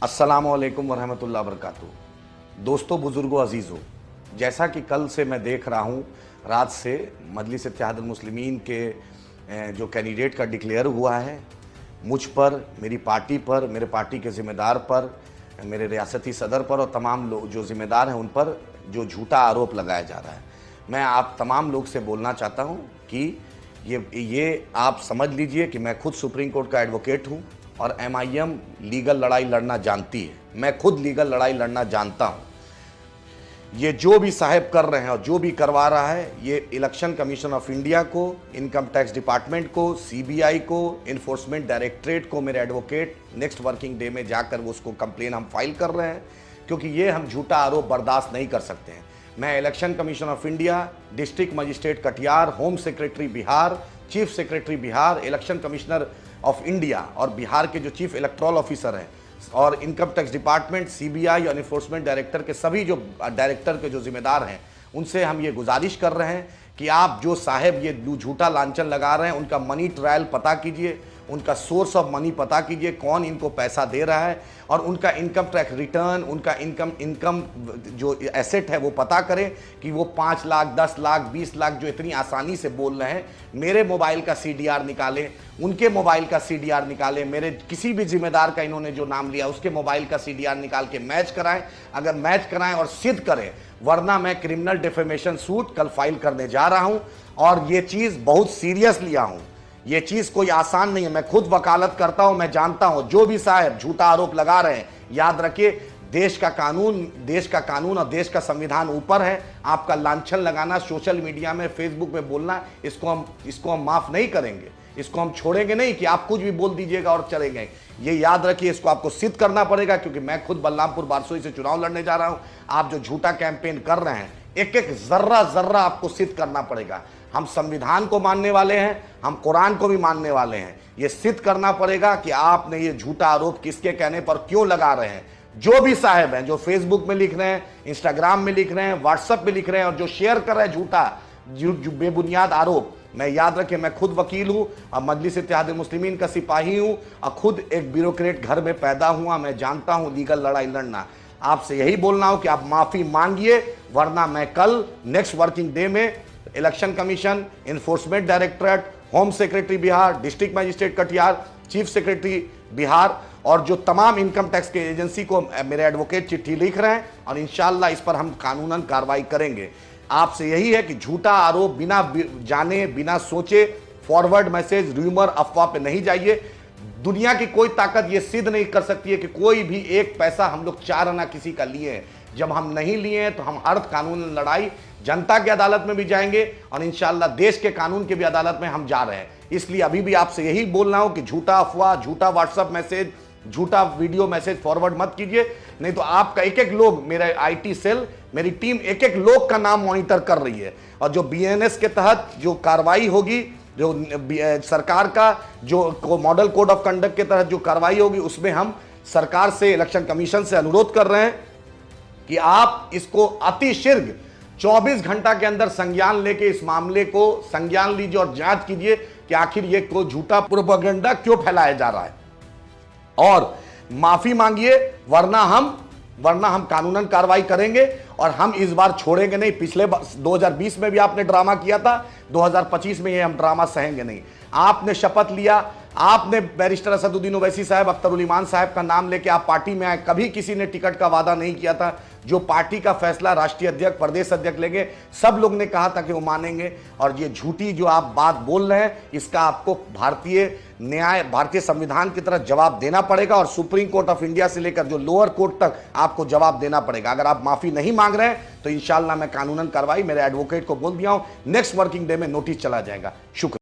अस्सलाम वालेकुम वरहमतुल्लाह वबरकातुहू। दोस्तों, बुज़ुर्गों, अज़ीज़ों, जैसा कि कल से मैं देख रहा हूँ, रात से मजलिस इत्तेहादुल मुस्लिमीन के जो कैंडिडेट का डिक्लेयर हुआ है, मुझ पर, मेरी पार्टी पर, मेरे पार्टी के ज़िम्मेदार पर, मेरे रियासती सदर पर और तमाम लोग जो ज़िम्मेदार हैं उन पर जो झूठा आरोप लगाया जा रहा है। मैं आप तमाम लोग से बोलना चाहता हूँ कि ये आप समझ लीजिए कि मैं खुद सुप्रीम कोर्ट का एडवोकेट हूँ और MIM लीगल लड़ाई लड़ना जानती है। मैं खुद लीगल लड़ाई लड़ना जानता हूँ। ये जो भी साहब कर रहे हैं और जो भी करवा रहा है, ये इलेक्शन कमीशन ऑफ इंडिया को, इनकम टैक्स डिपार्टमेंट को, CBI को, इन्फोर्समेंट डायरेक्टरेट को, मेरे एडवोकेट नेक्स्ट वर्किंग डे में जाकर वो उसको कंप्लेन हम फाइल कर रहे हैं, क्योंकि ये हम झूठा आरोप बर्दाश्त नहीं कर सकते हैं। मैं election commission of India, district magistrate Katihar, home secretary Bihar, chief secretary Bihar, election commissioner of India और बिहार के जो चीफ इलेक्टोरल ऑफिसर हैं और इनकम टैक्स डिपार्टमेंट, CBI और इन्फोर्समेंट डायरेक्टर के सभी जो डायरेक्टर के जो जिम्मेदार हैं, उनसे हम ये गुजारिश कर रहे हैं कि आप जो साहब ये झूठा लांछन लगा रहे हैं, उनका मनी ट्रायल पता कीजिए, उनका सोर्स ऑफ मनी पता कीजिए, कौन इनको पैसा दे रहा है और उनका इनकम टैक्स रिटर्न, उनका इनकम जो एसेट है वो पता करें कि वो 5 लाख, 10 लाख, 20 लाख जो इतनी आसानी से बोल रहे हैं। मेरे मोबाइल का CDR निकालें, उनके मोबाइल का CDR निकालें, मेरे किसी भी जिम्मेदार का इन्होंने जो नाम लिया उसके मोबाइल का CDR निकाल के मैच कराएं। अगर मैच कराएं और सिद्ध करें, वरना मैं क्रिमिनल डिफेमेशन सूट कल फाइल करने जा रहा हूं और ये चीज़ बहुत सीरियस लिया हूं। ये चीज़ कोई आसान नहीं है। मैं खुद वकालत करता हूं, मैं जानता हूं। जो भी साहब झूठा आरोप लगा रहे हैं, याद रखिए, देश का कानून और देश का संविधान ऊपर है। आपका लांछन लगाना, सोशल मीडिया में, फेसबुक में बोलना, इसको हम माफ़ नहीं करेंगे। इसको हम छोड़ेंगे नहीं कि आप कुछ भी बोल दीजिएगा और चलेंगे। ये याद रखिए, इसको आपको सिद्ध करना पड़ेगा, क्योंकि मैं खुद बलरामपुर बारसोई से चुनाव लड़ने जा रहा हूं। आप जो झूठा कैंपेन कर रहे हैं, एक एक जर्रा आपको सिद्ध करना पड़ेगा। हम संविधान को मानने वाले हैं, हम कुरान को भी मानने वाले हैं। ये सिद्ध करना पड़ेगा कि आपने ये झूठा आरोप किसके कहने पर क्यों लगा रहे हैं। जो भी साहब हैं, जो फेसबुक में लिख रहे हैं, इंस्टाग्राम में लिख रहे हैं, व्हाट्सएप में लिख रहे हैं और जो शेयर कर रहे हैं झूठा जो बेबुनियाद आरोप, मैं याद रखें, मैं खुद वकील हूँ और मजलिस इत्तेहादुल मुस्लिमीन का सिपाही हूँ और खुद एक ब्यूरोक्रेट घर में पैदा हुआ। मैं जानता हूँ लीगल लड़ाई लड़ना। आपसे यही बोलना हो कि आप माफ़ी मांगिए, वरना मैं कल नेक्स्ट वर्किंग डे में election commission, enforcement directorate, home secretary Bihar, district magistrate Katihar, chief secretary Bihar और जो तमाम इनकम टैक्स के एजेंसी को मेरे एडवोकेट चिट्ठी लिख रहे हैं और इंशाल्लाह इस पर हम कानूनन कार्रवाई करेंगे। आपसे यही है कि झूठा आरोप बिना जाने, बिना सोचे, फॉरवर्ड मैसेज, र्यूमर, अफवाह पे नहीं जाइए। दुनिया की कोई ताकत ये सिद्ध नहीं कर सकती है कि कोई भी एक पैसा हम लोग 4 आना किसी का लिए हैं। जब हम नहीं लिए हैं तो हम हर कानून लड़ाई जनता की अदालत में भी जाएंगे और इंशाल्लाह देश के कानून की भी अदालत में हम जा रहे हैं। इसलिए अभी भी आपसे यही बोलना हो कि झूठा अफवाह, झूठा व्हाट्सएप मैसेज, झूठा वीडियो मैसेज फॉरवर्ड मत कीजिए, नहीं तो आपका एक एक लोग, मेरा IT सेल, मेरी टीम एक एक लोग का नाम मॉनिटर कर रही है और जो BNS के तहत जो कार्रवाई होगी, जो सरकार का जो मॉडल कोड ऑफ कंडक्ट के तहत जो कार्रवाई होगी, उसमें हम सरकार से, इलेक्शन कमीशन से अनुरोध कर रहे हैं कि आप इसको अतिशीघ्र 24 घंटा के अंदर संज्ञान लेके इस मामले को संज्ञान लीजिए और जांच कीजिए कि आखिर ये को झूठा प्रोपेगेंडा क्यों फैलाया जा रहा है और माफी मांगिए, वरना हम कानूनन कार्रवाई करेंगे और हम इस बार छोड़ेंगे नहीं। पिछले 2020 में भी आपने ड्रामा किया था, 2025 में ये हम ड्रामा सहेंगे नहीं। आपने शपथ लिया, आपने बैरिस्टर असदुद्दीन ओवैसी साहब, अख्तरुल ईमान साहब का नाम लेके आप पार्टी में आए। कभी किसी ने टिकट का वादा नहीं किया था। जो पार्टी का फैसला राष्ट्रीय अध्यक्ष, प्रदेश अध्यक्ष लेंगे, सब लोग ने कहा था कि वो मानेंगे। और ये झूठी जो आप बात बोल रहे हैं, इसका आपको भारतीय न्याय, भारतीय संविधान की तरह जवाब देना पड़ेगा और सुप्रीम कोर्ट ऑफ इंडिया से लेकर जो लोअर कोर्ट तक आपको जवाब देना पड़ेगा। अगर आप माफी नहीं मांग रहे हैं तो इंशाल्लाह मैं कानूनन कार्रवाई, मेरे एडवोकेट को बोल दिया हूं, नेक्स्ट वर्किंग डे में नोटिस चला जाएगा। शुक्रिया।